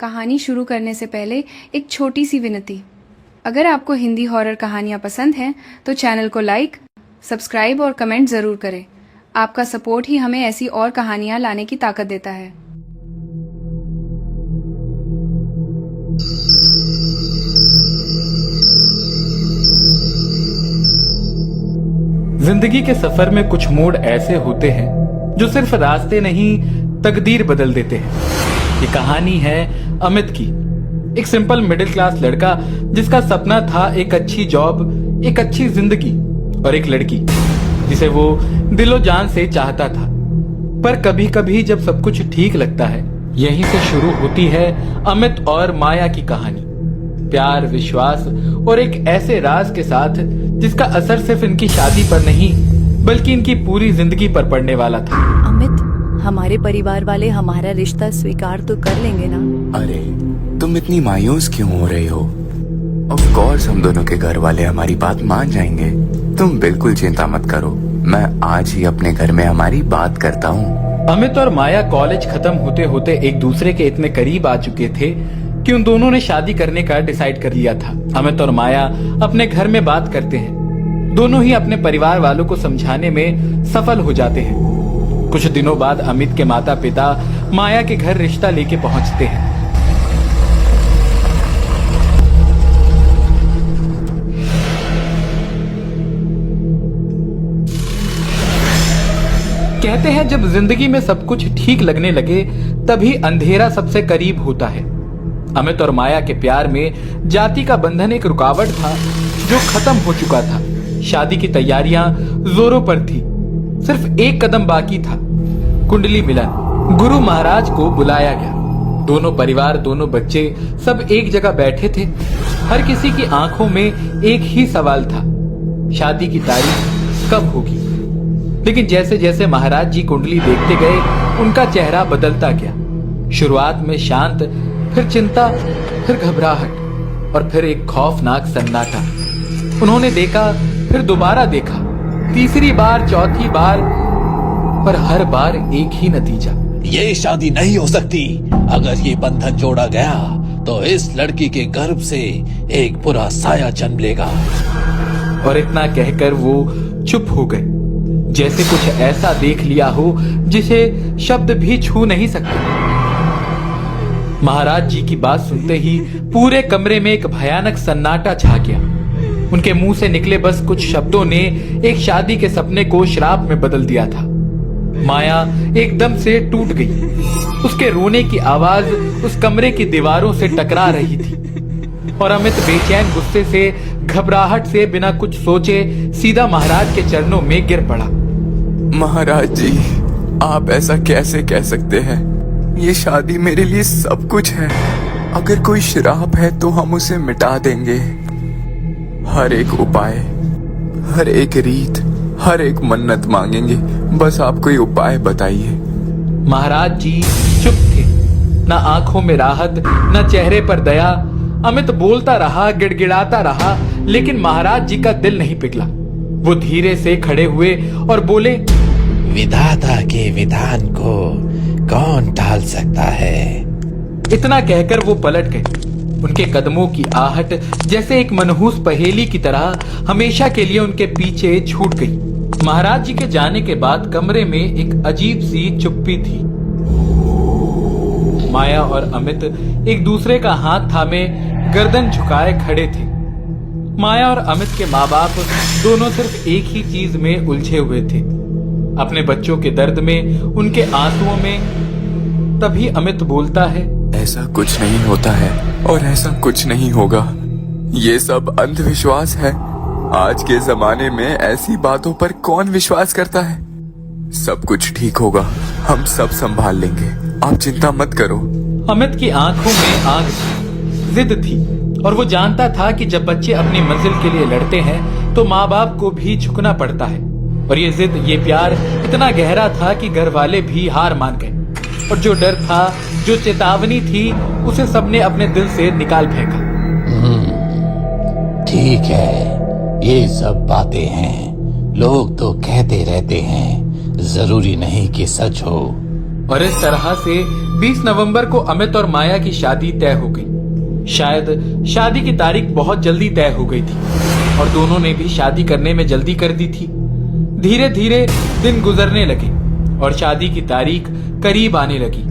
कहानी शुरू करने से पहले एक छोटी सी विनती। अगर आपको हिंदी हॉरर कहानियाँ पसंद हैं तो चैनल को लाइक, सब्सक्राइब और कमेंट ज़रूर करें। आपका सपोर्ट ही हमें ऐसी और कहानियाँ लाने की ताकत देता है। जिंदगी के सफर में कुछ मोड़ ऐसे होते हैं जो सिर्फ रास्ते नहीं, तकदीर बदल देते हैं। ये कहानी है अमित की, एक सिंपल मिडिल क्लास लड़का जिसका सपना था एक अच्छी जॉब, एक अच्छी जिंदगी और एक लड़की जिसे वो दिलो जान से चाहता था। पर कभी कभी जब सब कुछ ठीक लगता है, यहीं से शुरू होती है अमित और माया की कहानी। प्यार, विश्वास और एक ऐसे राज के साथ जिसका असर सिर्फ इनकी शादी पर नहीं बल्कि इनकी पूरी जिंदगी पर पड़ने वाला था। अमित, हमारे परिवार वाले हमारा रिश्ता स्वीकार तो कर लेंगे ना? अरे तुम इतनी मायूस क्यों हो रही हो? ऑफ कोर्स हम दोनों के घर वाले हमारी बात मान जाएंगे। तुम बिल्कुल चिंता मत करो, मैं आज ही अपने घर में हमारी बात करता हूँ। अमित और माया कॉलेज खत्म होते होते एक दूसरे के इतने करीब आ चुके थे कि उन दोनों ने शादी करने का डिसाइड कर लिया था। अमित और माया अपने घर में बात करते हैं। दोनों ही अपने परिवार वालों को समझाने में सफल हो जाते हैं। कुछ दिनों बाद अमित के माता पिता माया के घर रिश्ता लेके पहुंचते हैं। कहते हैं जब जिंदगी में सब कुछ ठीक लगने लगे तभी अंधेरा सबसे करीब होता है। अमित और माया के प्यार में जाति का बंधन एक रुकावट था जो खत्म हो चुका था। शादी की तैयारियां जोरों पर थी, सिर्फ एक कदम बाकी था, कुंडली मिलन। गुरु महाराज को बुलाया गया। दोनों परिवार, दोनों बच्चे सब एक जगह बैठे थे। हर किसी की आंखों में एक ही सवाल था, शादी की तारीख कब होगी। लेकिन जैसे जैसे महाराज जी कुंडली देखते गए, उनका चेहरा बदलता गया। शुरुआत में शांत, फिर चिंता, फिर घबराहट और फिर एक खौफनाक सन्नाटा। उन्होंने देखा, फिर दोबारा देखा, तीसरी बार, चौथी बार, पर हर बार एक ही नतीजा। ये शादी नहीं हो सकती। अगर ये बंधन जोड़ा गया तो इस लड़की के गर्भ से एक बुरा साया जन्म लेगा। और इतना कहकर वो चुप हो गए, जैसे कुछ ऐसा देख लिया हो जिसे शब्द भी छू नहीं सकते। महाराज जी की बात सुनते ही पूरे कमरे में एक भयानक सन्नाटा छा गया। उनके मुंह से निकले बस कुछ शब्दों ने एक शादी के सपने को श्राप में बदल दिया था। माया एकदम से टूट गई। उसके रोने की आवाज उस कमरे की दीवारों से टकरा रही थी और अमित बेचैन गुस्से से, घबराहट से, बिना कुछ सोचे सीधा महाराज के चरणों में गिर पड़ा। महाराज जी, आप ऐसा कैसे कह सकते हैं? ये शादी मेरे लिए सब कुछ है। अगर कोई श्राप है तो हम उसे मिटा देंगे। हर एक उपाय, हर एक रीत, हर एक मन्नत मांगेंगे। बस आप कोई उपाय बताइए। महाराज जी चुप थे, ना आंखों में राहत, ना चेहरे पर दया। अमित बोलता रहा, गिड़गिड़ाता रहा, लेकिन महाराज जी का दिल नहीं पिघला। वो धीरे से खड़े हुए और बोले, विधाता के विधान को कौन टाल सकता है? इतना कहकर वो पलट गए। उनके कदमों की आहट जैसे एक मनहूस पहेली की तरह हमेशा के लिए उनके पीछे छूट गई। महाराज जी के जाने के बाद कमरे में एक अजीब सी चुप्पी थी। माया और अमित एक दूसरे का हाथ थामे गर्दन झुकाए खड़े थे। माया और अमित के माँ बाप दोनों सिर्फ एक ही चीज में उलझे हुए थे, अपने बच्चों के दर्द में, उनके आंसुओं में। तभी अमित बोलता है, ऐसा कुछ नहीं होता है और ऐसा कुछ नहीं होगा। ये सब अंधविश्वास है। आज के जमाने में ऐसी बातों पर कौन विश्वास करता है? सब कुछ ठीक होगा, हम सब संभाल लेंगे, आप चिंता मत करो। अमित की आंखों में आग थी, जिद थी, और वो जानता था कि जब बच्चे अपनी मंजिल के लिए लड़ते हैं तो माँ बाप को भी झुकना पड़ता है। और ये जिद, ये प्यार इतना गहरा था कि घर वाले भी हार मान गए। और जो डर था, जो चेतावनी थी, उसे सबने अपने दिल से निकाल फेंका। ठीक है, ये सब बातें हैं, लोग तो कहते रहते हैं, जरूरी नहीं कि सच हो। और इस तरह से 20 नवंबर को अमित और माया की शादी तय हो गई। शायद शादी की तारीख बहुत जल्दी तय हो गई थी और दोनों ने भी शादी करने में जल्दी कर दी थी। धीरे धीरे दिन गुजरने लगे और शादी की तारीख करीब आने लगी।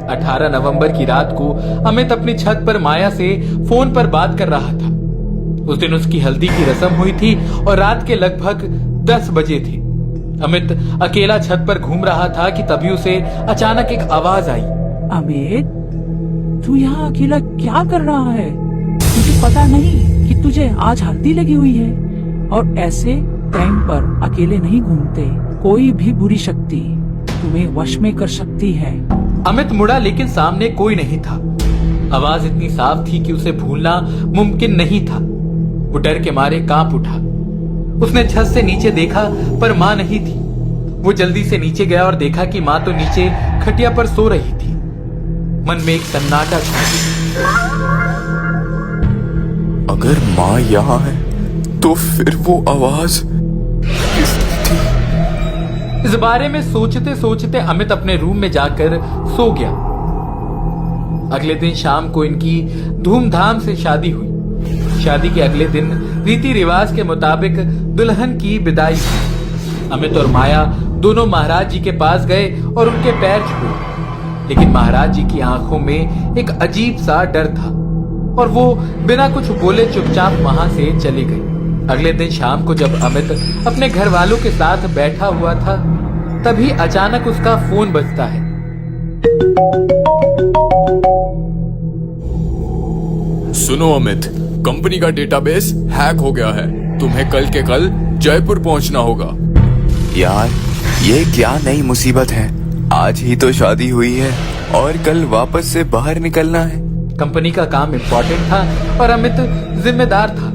18 नवंबर की रात को अमित अपनी छत पर माया से फोन पर बात कर रहा था। उस दिन उसकी हल्दी की रस्म हुई थी और रात के लगभग 10 बजे थे। अमित अकेला छत पर घूम रहा था कि तभी उसे अचानक एक आवाज आई। अमित, तू यहाँ अकेला क्या कर रहा है? तुझे पता नहीं कि तुझे आज हल्दी लगी हुई है? और ऐसे टाइम पर अकेले नहीं घूमते। कोई भी बुरी शक्ति तुम्हें वश में कर सकती है। अमित मुड़ा लेकिन सामने कोई नहीं था। आवाज इतनी साफ थी कि उसे भूलना मुमकिन नहीं था। वो डर के मारे कांप उठा। उसने छत से नीचे देखा पर माँ नहीं थी। वो जल्दी से नीचे गया और देखा कि माँ तो नीचे खटिया पर सो रही थी। मन में एक सन्नाटा छा गया। अगर माँ यहाँ है तो फिर वो आवाज किसकी थी? इस बारे में सोचते सोचते अमित अपने रूम में जाकर सो गया। अगले दिन शाम को इनकी धूमधाम से शादी हुई। शादी के अगले दिन रीति रिवाज के मुताबिक दुल्हन की विदाई हुई। अमित और माया दोनों महाराज जी के पास गए और उनके पैर छुए, लेकिन महाराज जी की आंखों में एक अजीब सा डर था और वो बिना कुछ बोले चुपचाप वहां से चले गए। अगले दिन शाम को जब अमित अपने घर वालों के साथ बैठा हुआ था, तभी अचानक उसका फोन बजता है। सुनो अमित, कंपनी का डेटाबेस हैक हो गया है। तुम्हें कल के कल जयपुर पहुंचना होगा। यार, ये क्या नई मुसीबत है? आज ही तो शादी हुई है और कल वापस से बाहर निकलना है। कंपनी का काम इम्पोर्टेंट था और अमित जिम्मेदार था।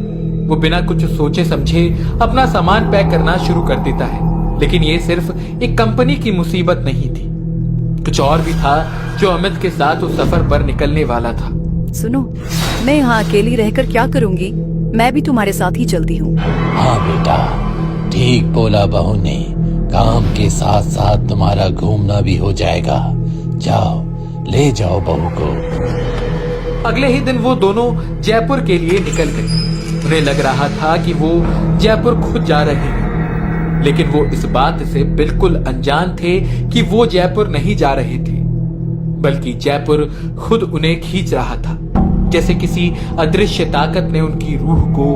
वो बिना कुछ सोचे समझे अपना सामान पैक करना शुरू कर देता है। लेकिन ये सिर्फ एक कंपनी की मुसीबत नहीं थी, कुछ और भी था जो अमित के साथ उस सफर पर निकलने वाला था। सुनो, मैं यहाँ अकेली रहकर क्या करूँगी? मैं भी तुम्हारे साथ ही चलती हूँ। हाँ बेटा, ठीक बोला बहू ने। काम के साथ साथ तुम्हारा घूमना भी हो जाएगा। जाओ, ले जाओ बहू को। अगले ही दिन वो दोनों जयपुर के लिए निकल गए। उन्हें लग रहा था कि वो जयपुर खुद जा रहे हैं, लेकिन वो इस बात से बिल्कुल अनजान थे कि वो जयपुर नहीं जा रहे थे, बल्कि जयपुर खुद उन्हें खींच रहा था। जैसे किसी अदृश्य ताकत ने उनकी रूह को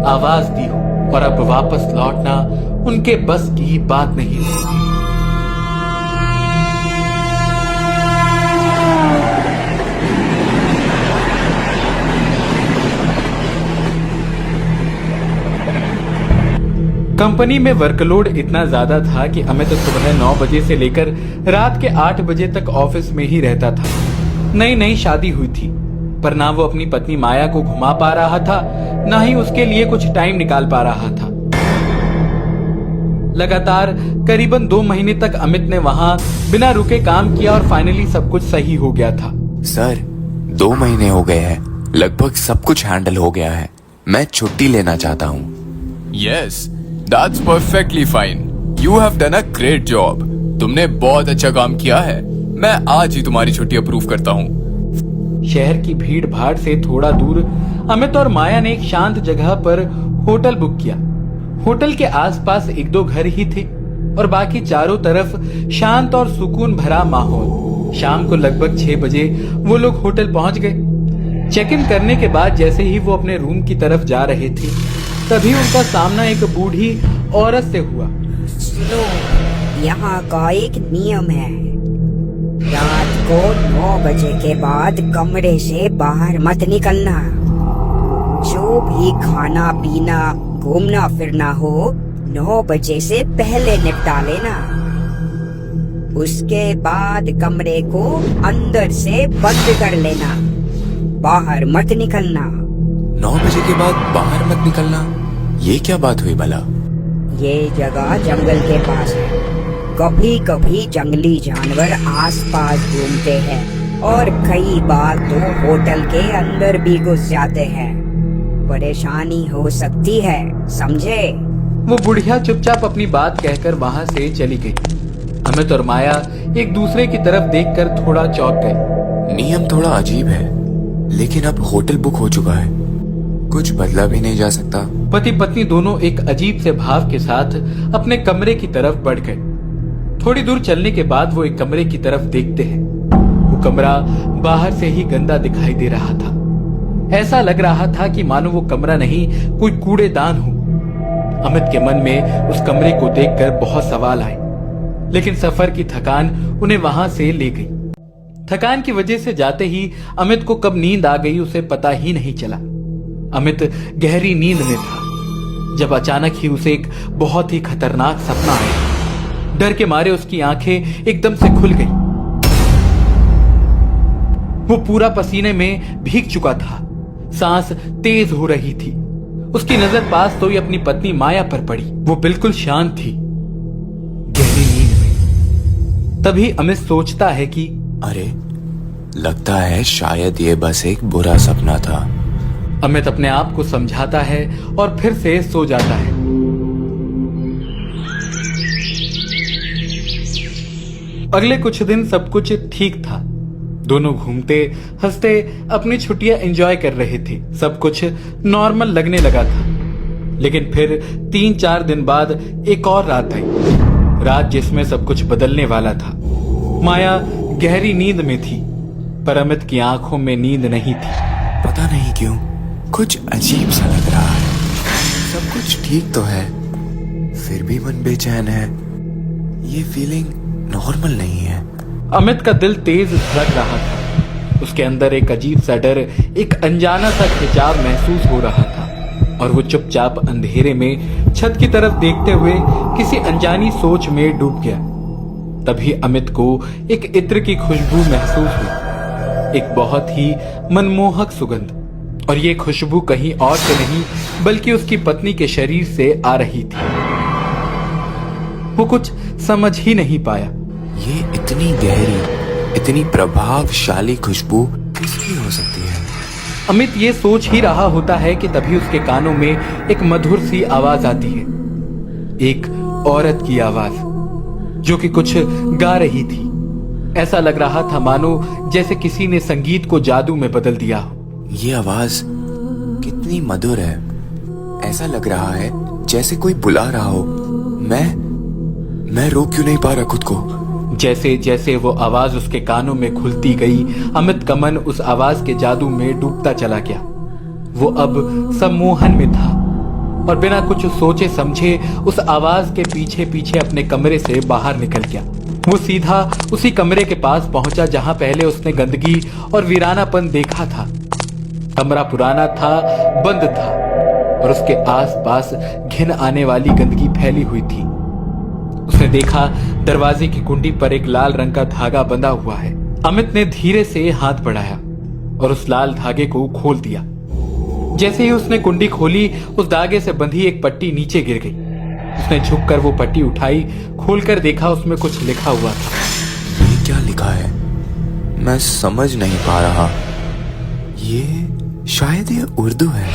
आवाज दी हो और अब वापस लौटना उनके बस की बात नहीं थी। कंपनी में वर्कलोड इतना ज्यादा था कि अमित सुबह 9 बजे से लेकर रात के 8 बजे तक ऑफिस में ही रहता था। नई नई शादी हुई थी, पर ना वो अपनी पत्नी माया को घुमा पा रहा था, ना ही उसके लिए कुछ टाइम निकाल पा रहा था। लगातार करीबन 2 महीने तक अमित ने वहां बिना रुके काम किया और फाइनली सब कुछ सही हो गया था। सर, 2 महीने हो गए हैं, लगभग सब कुछ हैंडल हो गया है। मैं छुट्टी लेना चाहता हूँ। Yes, that's perfectly fine. You have done a great job. तुमने बहुत अच्छा काम किया है। मैं आज ही तुम्हारी छुट्टी अप्रूव करता हूँ। शहर की भीड़ भाड़ से थोड़ा दूर अमित और माया ने एक शांत जगह पर होटल बुक किया। होटल के आसपास 1-2 घर ही थे और बाकी चारों तरफ शांत और सुकून भरा माहौल। शाम को लगभग 6 बजे वो लोग होटल पहुंच गए। चेक इन करने के बाद जैसे ही वो अपने रूम की तरफ जा रहे थे, तभी उनका सामना एक बूढ़ी औरत से हुआ। सुनो, यहाँ का एक नियम है, रात को 9 बजे के बाद कमरे से बाहर मत निकलना। जो भी खाना पीना घूमना फिरना हो 9 बजे से पहले निपटा लेना। उसके बाद कमरे को अंदर से बंद कर लेना, बाहर मत निकलना। 9 बजे के बाद बाहर मत निकलना, ये क्या बात हुई भला? ये जगह जंगल के पास है। कभी कभी जंगली जानवर आसपास घूमते हैं और कई बार तो होटल के अंदर भी घुस जाते हैं। परेशानी हो सकती है, समझे? वो बुढ़िया चुपचाप अपनी बात कहकर वहां से चली गई। अमित और माया एक दूसरे की तरफ देखकर थोड़ा चौंक गए। नियम थोड़ा अजीब है, लेकिन अब होटल बुक हो चुका है, कुछ बदला भी नहीं जा सकता। पति पत्नी दोनों एक अजीब से भाव के साथ अपने कमरे की तरफ बढ़ गए। थोड़ी दूर चलने के बाद वो एक कमरे की तरफ देखते हैं। वो कमरा बाहर से ही गंदा दिखाई दे रहा था। ऐसा लग रहा था कि मानो वो कमरा नहीं कोई कूड़ेदान हो। अमित के मन में उस कमरे को देखकर बहुत सवाल आए, लेकिन सफर की थकान उन्हें वहां से ले गई। थकान की वजह से जाते ही अमित को कब नींद आ गई उसे पता ही नहीं चला। अमित गहरी नींद में था जब अचानक ही उसे एक बहुत ही खतरनाक सपना आया। डर के मारे उसकी आंखें एकदम से खुल गई। वो पूरा पसीने में भीग चुका था, सांस तेज हो रही थी। उसकी नजर पास तो ही अपनी पत्नी माया पर पड़ी। वो बिल्कुल शांत थी, गहरी नींद में। तभी अमित सोचता है कि अरे, लगता है शायद ये बस एक बुरा सपना था। अमित अपने आप को समझाता है और फिर से सो जाता है। अगले कुछ दिन सब कुछ ठीक था। दोनों घूमते हंसते अपनी छुट्टियां एंजॉय कर रहे थे। सब कुछ नॉर्मल लगने लगा था। लेकिन फिर 3-4 दिन बाद एक और रात आई, रात जिसमें सब कुछ बदलने वाला था। माया गहरी नींद में थी, पर अमित की आंखों में नींद नहीं थी। पता नहीं क्यों कुछ अजीब सा लग रहा है। सब कुछ ठीक तो है, फिर भी मन बेचैन है। ये फीलिंग नॉर्मल नहीं है। अमित का दिल तेज धड़क रहा था। उसके अंदर एक अजीब सा डर, एक अनजाना सा खिंचाव महसूस हो रहा था और वो चुपचाप अंधेरे में छत की तरफ देखते हुए किसी अनजानी सोच में डूब गया। तभी अमित को एक इत्र की खुशबू महसूस हुई, एक बहुत ही मनमोहक सुगंध। और ये खुशबू कहीं और से नहीं बल्कि उसकी पत्नी के शरीर से आ रही थी। वो कुछ समझ ही नहीं पाया। ये इतनी गहरी, इतनी प्रभावशाली खुशबू किसकी हो सकती है? अमित ये सोच ही रहा होता है कि तभी उसके कानों में एक मधुर सी आवाज आती है, एक औरत की आवाज जो कि कुछ गा रही थी। ऐसा लग रहा था मानो जैसे किसी ने संगीत को जादू में बदल दिया हो। ये आवाज कितनी मधुर है। ऐसा लग रहा है जैसे कोई बुला रहा हो। मैं रोक क्यों नहीं पा रहा खुद को। जैसे जैसे वो आवाज उसके कानों में खुलती गई, अमित का मन उस आवाज के जादू में डूबता चला गया। वो अब सम्मोहन में था और बिना कुछ सोचे समझे उस आवाज के पीछे पीछे अपने कमरे से बाहर निकल गया। वो सीधा उसी कमरे के पास पहुंचा जहां पहले उसने गंदगी और वीरानापन देखा था। कमरा पुराना था, बंद था और उसके आसपास घिन आने वाली गंदगी फैली हुई थी। उसने देखा दरवाजे की कुंडी पर एक लाल रंग का धागा बंधा हुआ है। अमित ने धीरे से हाथ बढ़ाया और उस लाल धागे को खोल दिया। जैसे ही उसने कुंडी खोली, उस धागे से बंधी एक पट्टी नीचे गिर गई। उसने झुककर वो पट्टी उठाई, खोलकर देखा उसमें कुछ लिखा हुआ था। ये क्या लिखा है? मैं समझ नहीं पा रहा। शायद ये उर्दू है।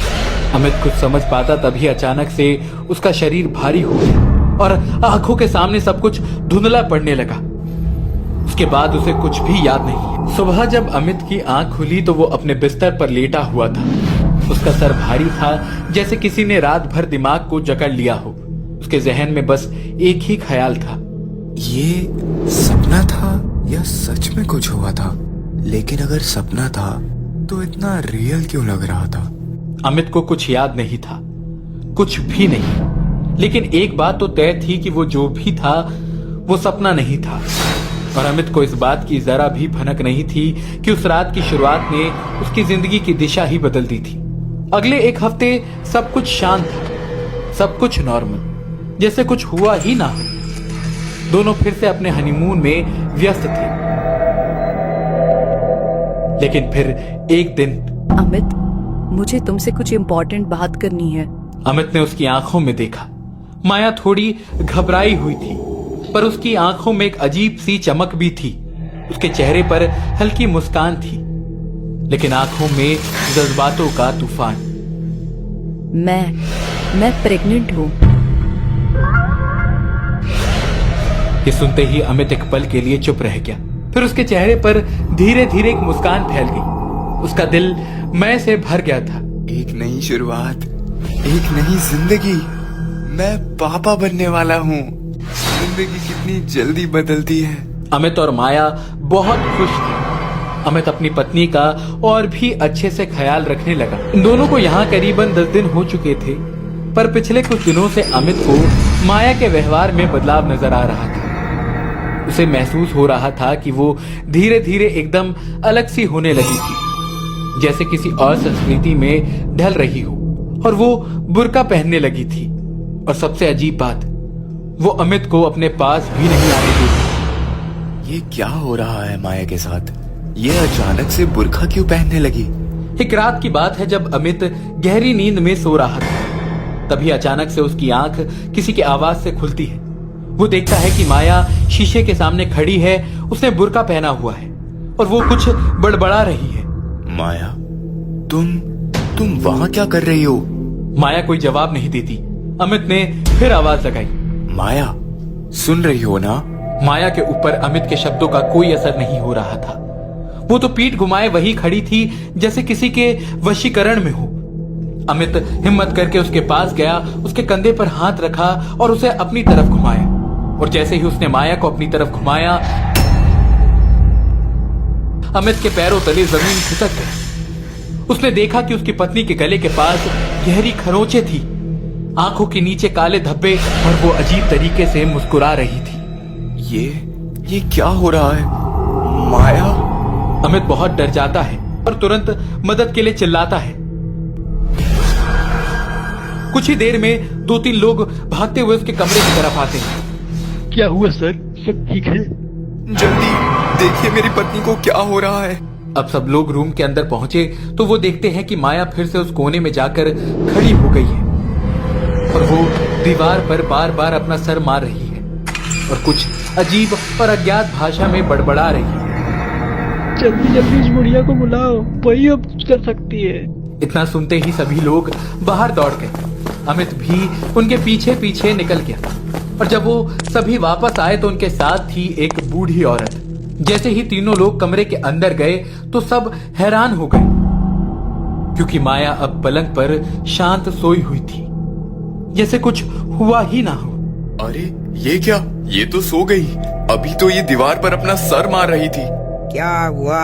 अमित कुछ समझ पाता तभी अचानक से उसका शरीर भारी हो गया और आंखों के सामने सब कुछ धुंधला पड़ने लगा। उसके बाद उसे कुछ भी याद नहीं। सुबह जब अमित की आंख खुली तो वो अपने बिस्तर पर लेटा हुआ था। उसका सर भारी था, जैसे किसी ने रात भर दिमाग को जकड़ लिया हो। उसके जहन में बस एक ही ख्याल था, ये सपना था या सच में कुछ हुआ था? लेकिन अगर सपना था तो इतना रियल क्यों लग रहा था? अमित को कुछ याद नहीं था, कुछ भी नहीं। लेकिन एक बात तो तय थी कि वो जो भी था वो सपना नहीं था। और अमित को इस बात की जरा भी भनक नहीं थी कि उस रात की शुरुआत ने उसकी जिंदगी की दिशा ही बदल दी थी। अगले एक हफ्ते सब कुछ शांत था, सब कुछ नॉर्मल, जैसे कुछ हुआ ही ना हो। दोनों फिर से अपने हनीमून में व्यस्त थे। लेकिन फिर एक दिन अमित, मुझे तुमसे कुछ इम्पोर्टेंट बात करनी है। अमित ने उसकी आंखों में देखा। माया थोड़ी घबराई हुई थी, पर उसकी आंखों में एक अजीब सी चमक भी थी। उसके चेहरे पर हल्की मुस्कान थी, लेकिन आंखों में जज्बातों का तूफान। मैं प्रेग्नेंट हूँ। ये सुनते ही अमित एक पल के लिए चुप रह गया। फिर उसके चेहरे पर धीरे धीरे एक मुस्कान फैल गई। उसका दिल मैं से भर गया था। एक नई शुरुआत, एक नई जिंदगी। मैं पापा बनने वाला हूँ। जिंदगी कितनी जल्दी बदलती है। अमित और माया बहुत खुश थे। अमित अपनी पत्नी का और भी अच्छे से ख्याल रखने लगा। इन दोनों को यहाँ करीबन 10 दिन हो चुके थे, पर पिछले कुछ दिनों से अमित को माया के व्यवहार में बदलाव नजर आ रहा था। उसे महसूस हो रहा था कि वो धीरे धीरे एकदम अलग सी होने लगी थी, जैसे किसी और संस्कृति में ढल रही हो, और वो बुर्का पहनने लगी थी। और सबसे अजीब बात, वो अमित को अपने पास भी नहीं आने देती। ये क्या हो रहा है माया के साथ? ये अचानक से बुर्का क्यों पहनने लगी? एक रात की बात है जब अमित गहरी नींद में सो रहा था। तभी अचानक से उसकी आंख किसी की आवाज से खुलती है। वो देखता है कि माया शीशे के सामने खड़ी है। उसने बुर्का पहना हुआ है और वो कुछ बड़बड़ा रही है। माया, तुम वहाँ क्या कर रही हो? माया कोई जवाब नहीं देती। अमित ने फिर आवाज लगाई, माया, सुन रही हो ना? माया के ऊपर अमित के शब्दों का कोई असर नहीं हो रहा था। वो तो पीठ घुमाए वही खड़ी थी, जैसे किसी के वशीकरण में हो। अमित हिम्मत करके उसके पास गया, उसके कंधे पर हाथ रखा और उसे अपनी तरफ घुमाया। और जैसे ही उसने माया को अपनी तरफ घुमाया, अमित के पैरों तले जमीन खिसक गई। उसने देखा कि उसकी पत्नी के गले के पास गहरी खरोंचें थी, आंखों के नीचे काले धब्बे, और वो अजीब तरीके से मुस्कुरा रही थी। ये क्या हो रहा है? माया? अमित बहुत डर जाता है और तुरंत मदद के लिए चिल्लाता है। कुछ ही देर में 2-3 लोग भागते हुए उसके कमरे की तरफ आते हैं। क्या हुआ सर, सब ठीक है? जल्दी देखिए मेरी पत्नी को क्या हो रहा है। अब सब लोग रूम के अंदर पहुंचे तो वो देखते हैं कि माया फिर से उस कोने में जाकर खड़ी हो गई है और वो दीवार पर बार बार अपना सर मार रही है और कुछ अजीब और अज्ञात भाषा में बड़बड़ा रही है। जल्दी जल्दी उस बुढ़िया को बुलाओ, वही अब कुछ कर सकती है। इतना सुनते ही सभी लोग बाहर दौड़ गए। अमित भी उनके पीछे पीछे निकल गया और जब वो सभी वापस आए तो उनके साथ थी एक बूढ़ी औरत। जैसे ही तीनों लोग कमरे के अंदर गए तो सब हैरान हो गए, क्योंकि माया अब पलंग पर शांत सोई हुई थी, जैसे कुछ हुआ ही ना हो। अरे ये क्या? ये तो सो गई। अभी तो ये दीवार पर अपना सर मार रही थी। क्या हुआ?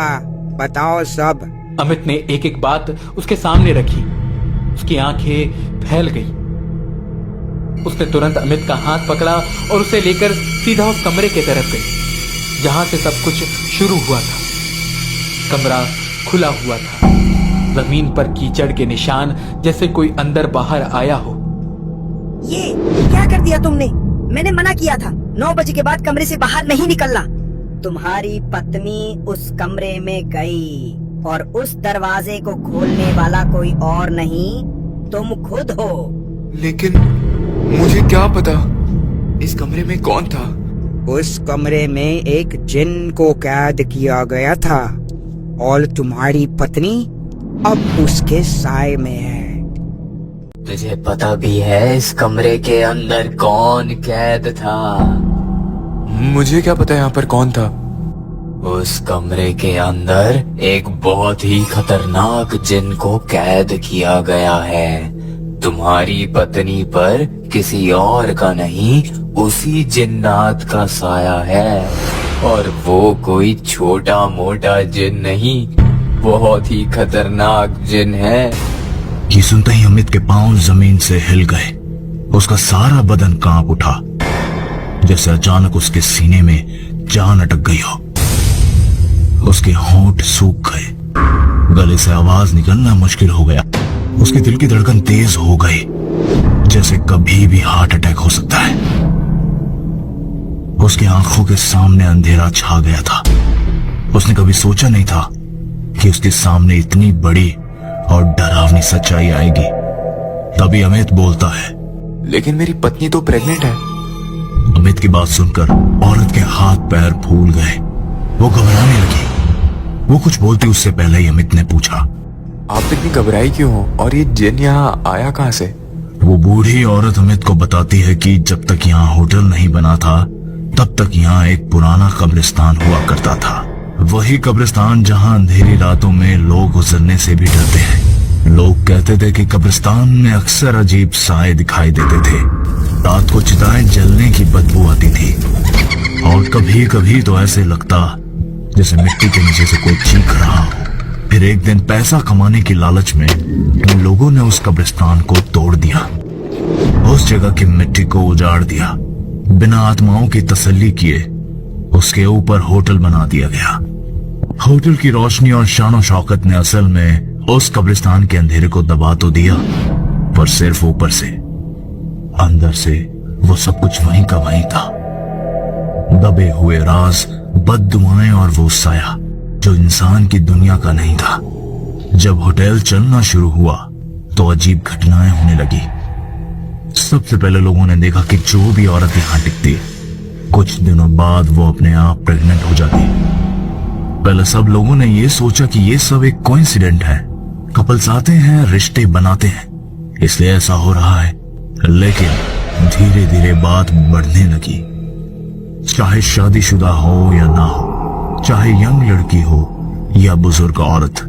बताओ सब। अमित ने एक एक बात उसके सामने रखी। उसकी आंखें फैल गई। उसने तुरंत अमित का हाथ पकड़ा और उसे लेकर सीधा उस कमरे की तरफ गई जहां से सब कुछ शुरू हुआ था। कमरा खुला हुआ था, जमीन पर कीचड़ के निशान, जैसे कोई अंदर बाहर आया हो। ये क्या कर दिया तुमने? मैंने मना किया था 9 बजे के बाद कमरे से बाहर नहीं निकलना। तुम्हारी पत्नी उस कमरे में गई और उस दरवाजे को खोलने वाला कोई और नहीं, तुम खुद हो। लेकिन मुझे क्या पता इस कमरे में कौन था? उस कमरे में एक जिन को कैद किया गया था और तुम्हारी पत्नी अब उसके साए में है। तुझे पता भी है इस कमरे के अंदर कौन कैद था? मुझे क्या पता यहाँ पर कौन था? उस कमरे के अंदर एक बहुत ही खतरनाक जिन को कैद किया गया है। तुम्हारी पत्नी पर किसी और का नहीं, उसी जिन्नात का साया है, और वो कोई छोटा मोटा जिन नहीं, बहुत ही खतरनाक जिन है। ये सुनते ही अमित के पांव जमीन से हिल गए। उसका सारा बदन कांप उठा, जैसे अचानक उसके सीने में जान अटक गई हो। उसके होंठ सूख गए, गले से आवाज निकलना मुश्किल हो गया। उसके दिल की धड़कन तेज हो गई, जैसे कभी भी हार्ट अटैक हो सकता है। उसकी आंखों के सामने अंधेरा छा गया था। उसने कभी सोचा नहीं था कि उसके सामने इतनी बड़ी और डरावनी सच्चाई आएगी। तभी अमित बोलता है, लेकिन मेरी पत्नी तो प्रेग्नेंट है। अमित की बात सुनकर औरत के हाथ पैर फूल गए। वो घबराने लगी। वो कुछ बोलती उससे पहले ही अमित ने पूछा, आप इतनी घबराई क्यों हो? और ये जिन यहाँ आया कहाँ से? वो बूढ़ी औरत अमित को बताती है कि जब तक यहाँ होटल नहीं बना था, तब तक यहाँ एक पुराना कब्रिस्तान हुआ करता था। वही कब्रिस्तान जहाँ अंधेरी रातों में लोग गुजरने से भी डरते हैं। लोग कहते थे कि कब्रिस्तान में अक्सर अजीब साए दिखाई देते थे। रात को चिताएं जलने की बदबू आती थी और कभी कभी तो ऐसे लगता जैसे मिट्टी के नीचे से कोई चीख रहा हो। फिर एक दिन पैसा कमाने की लालच में इन लोगों ने उस कब्रिस्तान को तोड़ दिया, उस जगह की मिट्टी को उजाड़ दिया। बिना आत्माओं की तसल्ली किए उसके ऊपर होटल बना दिया गया। होटल की रोशनी और शानो शौकत ने असल में उस कब्रिस्तान के अंधेरे को दबा तो दिया, पर सिर्फ ऊपर से। अंदर से वो सब कुछ वहीं का वहीं था। दबे हुए राज, बद्दुआएं और वो साया जो इंसान की दुनिया का नहीं था। जब होटल चलना शुरू हुआ तो अजीब घटनाएं होने लगी। सबसे पहले लोगों ने देखा कि जो भी औरत यहां टिकती, कुछ दिनों बाद वो अपने आप प्रेग्नेंट हो जाती। पहले सब लोगों ने ये सोचा कि ये सब एक कोइंसिडेंट है, कपल्स आते हैं, रिश्ते बनाते हैं, इसलिए ऐसा हो रहा है। लेकिन धीरे धीरे बात बढ़ने लगी। चाहे शादीशुदा हो या ना हो, चाहे यंग लड़की हो या बुजुर्ग औरत,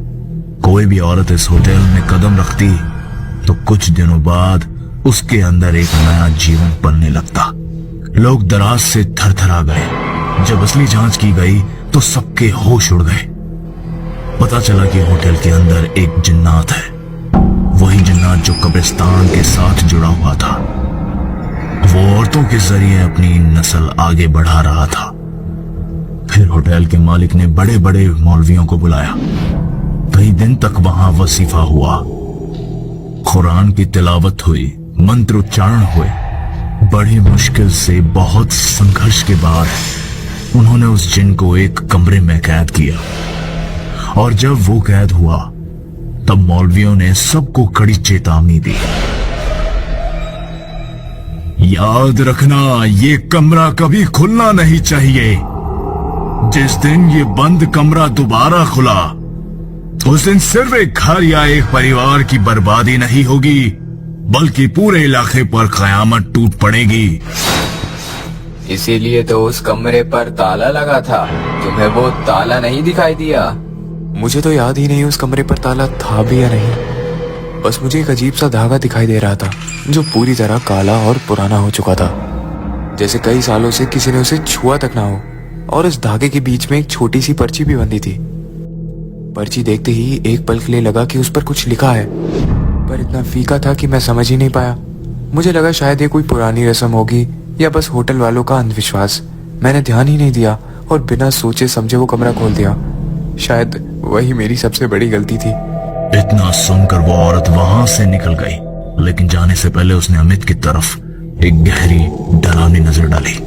कोई भी औरत इस होटल में कदम रखती तो कुछ दिनों बाद उसके अंदर एक नया जीवन पलने लगता। लोग दराज से थरथरा गए। जब असली जांच की गई तो सबके होश उड़ गए। पता चला कि होटल के अंदर एक जिन्नात है, वही जिन्नात जो कब्रिस्तान के साथ जुड़ा हुआ था। वो औरतों के जरिए अपनी नस्ल आगे बढ़ा रहा था। फिर होटल के मालिक ने बड़े बड़े मौलवियों को बुलाया। कई दिन तक वहां वसीफा हुआ, कुरान की तिलावत हुई, मंत्र उच्चारण हुए। बड़ी मुश्किल से, बहुत संघर्ष के बाद उन्होंने उस जिन को एक कमरे में कैद किया। और जब वो कैद हुआ तब मौलवियों ने सबको कड़ी चेतावनी दी। याद रखना, ये कमरा कभी खुलना नहीं चाहिए। जिस दिन ये बंद कमरा दोबारा खुला, उस दिन सिर्फ एक घर या एक परिवार की बर्बादी नहीं होगी, बल्कि पूरे इलाके पर कयामत टूट पड़ेगी। इसीलिए तो उस कमरे पर ताला लगा था। तुम्हें वो ताला नहीं दिखाई दिया? मुझे तो याद ही नहीं उस कमरे पर ताला था भी या नहीं। बस मुझे एक अजीब सा धागा दिखाई दे रहा था जो पूरी तरह काला और पुराना हो चुका था, जैसे कई सालों से किसी ने उसे छुआ तक ना हो। और इस धागे के बीच में एक छोटी सी पर्ची भी बंधी थी। पर्ची देखते ही एक पल के लिए लगा कि उस पर कुछ लिखा है, पर इतना फीका था कि मैं समझ ही नहीं पाया। मुझे लगा शायद ये कोई पुरानी रस्म होगी या बस होटल वालों का अंधविश्वास। मैंने ध्यान ही नहीं दिया और बिना सोचे समझे वो कमरा खोल दिया। शायद वही मेरी सबसे बड़ी गलती थी। इतना सुनकर वो औरत वहां से निकल गई, लेकिन जाने से पहले उसने अमित की तरफ एक गहरी डरावनी नजर डाली।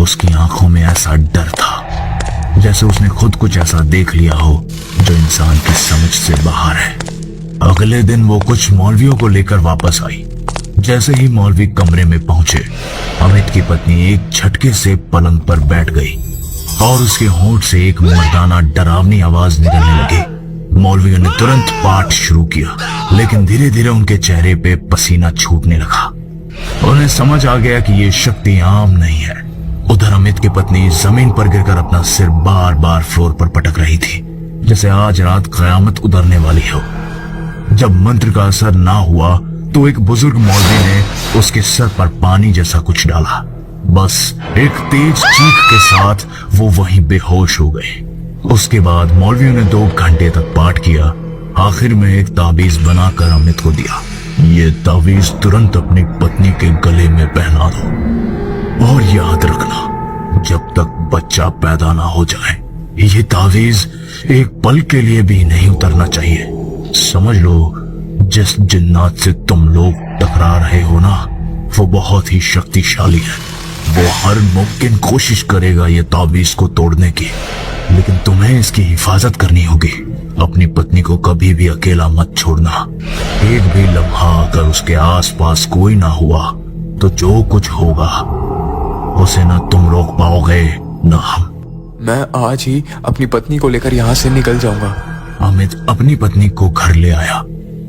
उसकी आंखों में ऐसा डर था जैसे उसने खुद कुछ ऐसा देख लिया हो जो इंसान की समझ से बाहर है। अगले दिन वो कुछ मौलवियों को लेकर वापस आई। जैसे ही मौलवी कमरे में पहुंचे, अमित की पत्नी एक झटके से पलंग पर बैठ गई और उसके होंठ से एक मर्दाना डरावनी आवाज निकलने लगी। मौलवियों ने तुरंत पाठ शुरू किया, लेकिन धीरे धीरे उनके चेहरे पे पसीना छूटने लगा। उन्हें समझ आ गया कि ये शक्ति आम नहीं है। उधर अमित की पत्नी जमीन पर गिरकर अपना सिर बार बार फ्लोर पर पटक रही थी, जैसे आज रात कयामत उतरने वाली हो। जब मंत्र का असर ना हुआ तो एक बुजुर्ग मौलवी ने उसके सर पर पानी जैसा कुछ डाला। बस एक तेज चीख के साथ वो वहीं बेहोश हो गए। उसके बाद मौलवियों ने 2 घंटे तक पाठ किया। आखिर में एक ताबीज बनाकर अमित को दिया। ये ताबीज तुरंत अपनी पत्नी के गले में पहना दो और याद रखना, जब तक बच्चा पैदा ना हो जाए, ये ताबीज एक पल के लिए भी नहीं उतरना चाहिए। समझ लो, जिस जिन्नात से तुम लोग टकरा रहे हो ना, वो बहुत ही शक्तिशाली है। वो हर मुमकिन कोशिश करेगा ये ताबीज को तोड़ने की, लेकिन तुम्हें इसकी हिफाजत करनी होगी। अपनी पत्नी को कभी भी अकेला मत छोड़ना। एक भी लम्हा अगर उसके आसपास कोई ना हुआ तो जो कुछ होगा उसे न तुम रोक पाओगे न हम। मैं आज ही अपनी पत्नी को लेकर यहाँ से निकल जाऊंगा। अमित अपनी पत्नी को घर ले आया।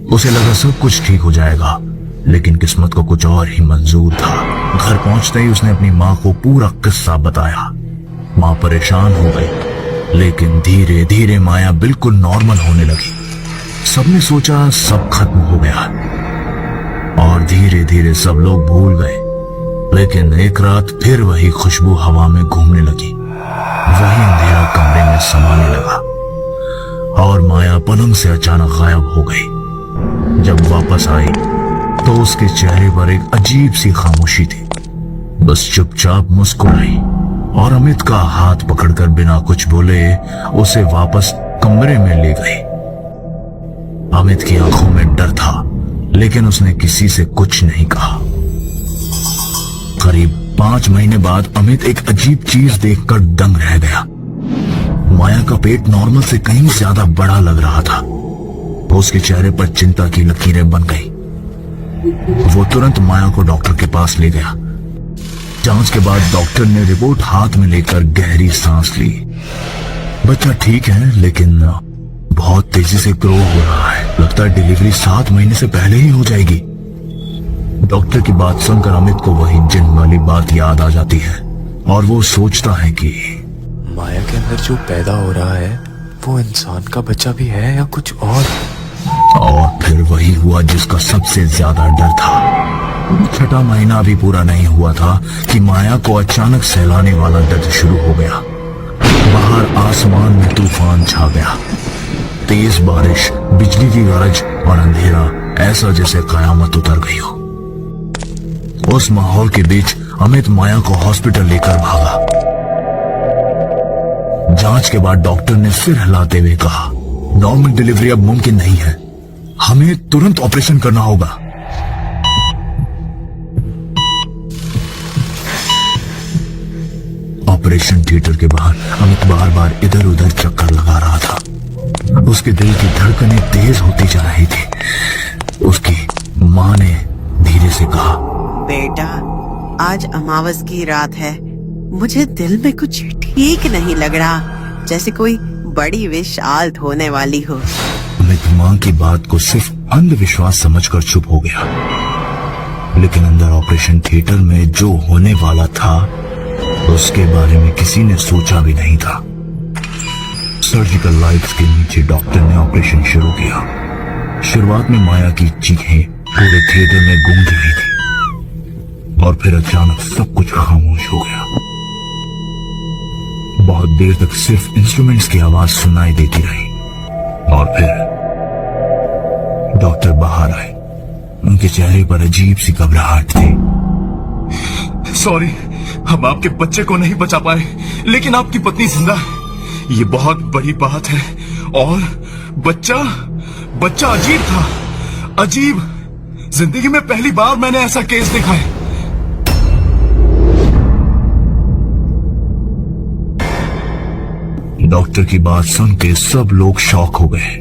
उसे लगा सब कुछ ठीक हो जाएगा, लेकिन किस्मत को कुछ और ही मंजूर था। घर पहुंचते ही उसने अपनी माँ को पूरा किस्सा बताया। माँ परेशान हो गई, लेकिन धीरे धीरे माया बिल्कुल नॉर्मल होने लगी। सबने सोचा सब खत्म हो गया और धीरे धीरे सब लोग भूल गए, लेकिन एक रात फिर वही खुशबू हवा में घूमने लगी। वही अंधेरा कमरे में समाने लगा और माया पलंग से अचानक गायब हो गई। जब वापस आई तो उसके चेहरे पर एक अजीब सी खामोशी थी। बस चुपचाप मुस्कुराई और अमित का हाथ पकड़कर बिना कुछ बोले उसे वापस कमरे में ले गई। अमित की आंखों में डर था, लेकिन उसने किसी से कुछ नहीं कहा। करीब 5 महीने बाद अमित एक अजीब चीज देखकर दंग रह गया। माया का पेट नॉर्मल से कहीं ज्यादा बड़ा लग रहा था। उसके चेहरे पर चिंता की लकीरें बन गई। वो तुरंत माया को डॉक्टर के पास ले गया। जांच के बाद डॉक्टर ने रिपोर्ट हाथ में लेकर गहरी सांस ली। बच्चा ठीक है, लेकिन बहुत तेजी से ग्रो हो रहा है। लगता है डिलीवरी 7 महीने से पहले ही हो जाएगी। डॉक्टर की बात सुनकर अमित को वही जिन वाली बात याद आ जाती है और वो सोचता है कि माया के अंदर जो पैदा हो रहा है वो इंसान का बच्चा भी है या कुछ और फिर वही हुआ जिसका सबसे ज्यादा डर था। 6वां महीना भी पूरा नहीं हुआ था कि माया को अचानक सहलाने वाला दर्द शुरू हो गया। बाहर आसमान में तूफान छा गया। तेज बारिश, बिजली की गरज और अंधेरा, ऐसा जैसे कयामत उतर गई हो। उस माहौल के बीच अमित माया को हॉस्पिटल लेकर भागा। जांच के बाद डॉक्टर ने सिर हिलाते हुए कहा, नॉर्मल डिलीवरी अब मुमकिन नहीं है, हमें तुरंत ऑपरेशन करना होगा। ऑपरेशन थिएटर के बाहर अमित बार बार इधर उधर चक्कर लगा रहा था। उसके दिल की धड़कनें तेज होती जा रही थी। उसकी माँ ने धीरे से कहा, बेटा, आज अमावस की रात है। मुझे दिल में कुछ ठीक नहीं लग रहा, जैसे कोई बड़ी विशाल होने वाली हो। अमित माँ की बात को सिर्फ अंधविश्वास समझकर चुप हो गया, लेकिन अंदर ऑपरेशन थिएटर में जो होने वाला था उसके बारे में किसी ने सोचा भी नहीं था। सर्जिकल लाइट्स के नीचे डॉक्टर ने ऑपरेशन शुरू किया। शुरुआत में माया की चीखें पूरे थिएटर में गूंज रही थी और फिर अचानक सब कुछ खामोश हो गया। बहुत देर तक सिर्फ इंस्ट्रूमेंट्स की आवाज सुनाई देती रही और फिर डॉक्टर बाहर आए। उनके चेहरे पर अजीब सी घबराहट थी। सॉरी, हम आपके बच्चे को नहीं बचा पाए, लेकिन आपकी पत्नी जिंदा है, ये बहुत बड़ी बात है। और बच्चा अजीब था, अजीब। जिंदगी में पहली बार मैंने ऐसा केस देखा है। डॉक्टर की बात सुन के सब लोग शॉक हो गए।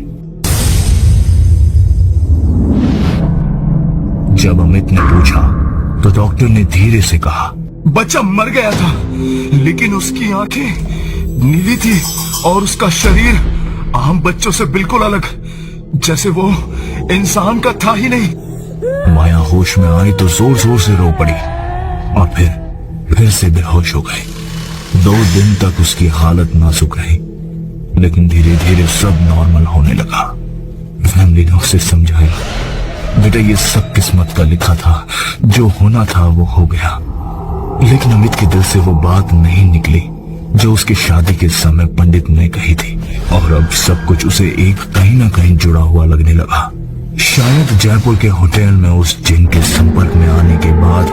जब अमित ने पूछा तो डॉक्टर ने धीरे से कहा, बच्चा मर गया था, लेकिन उसकी आंखें नीली थी और उसका शरीर आम बच्चों से बिल्कुल अलग, जैसे वो इंसान का था ही नहीं। माया होश में आई तो जोर जोर से रो पड़ी और फिर से बेहोश हो गई। 2 दिन तक उसकी हालत नाजुक रही, लेकिन धीरे धीरे सब नॉर्मल होने लगा। फैमिली ने उसे समझाया, बेटा ये सब किस्मत का लिखा था, जो होना था वो हो गया। लेकिन अमित के दिल से वो बात नहीं निकली जो उसकी शादी के समय पंडित ने कही थी, और अब सब कुछ उसे एक कहीं ना कहीं जुड़ा हुआ लगने लगा। शायद जयपुर के होटल में उस जिन के संपर्क में आने के बाद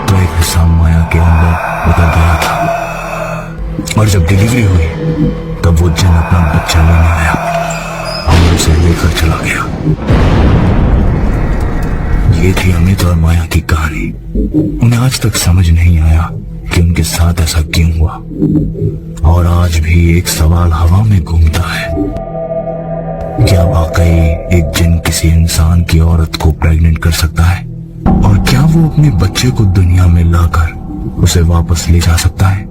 तो एक हिस्सा माया के अंदर उतर गया था, और जब डिलीवरी हुई तब वो जिन अपना बच्चा लेने आया और उसे लेकर चला गया। ये थी अमित और माया की कहानी। उन्हें आज तक समझ नहीं आया कि उनके साथ ऐसा क्यों हुआ, और आज भी एक सवाल हवा में घूमता है, क्या वाकई एक जिन किसी इंसान की औरत को प्रेग्नेंट कर सकता है, और क्या वो अपने बच्चे को दुनिया में लाकर उसे वापस ले जा सकता है?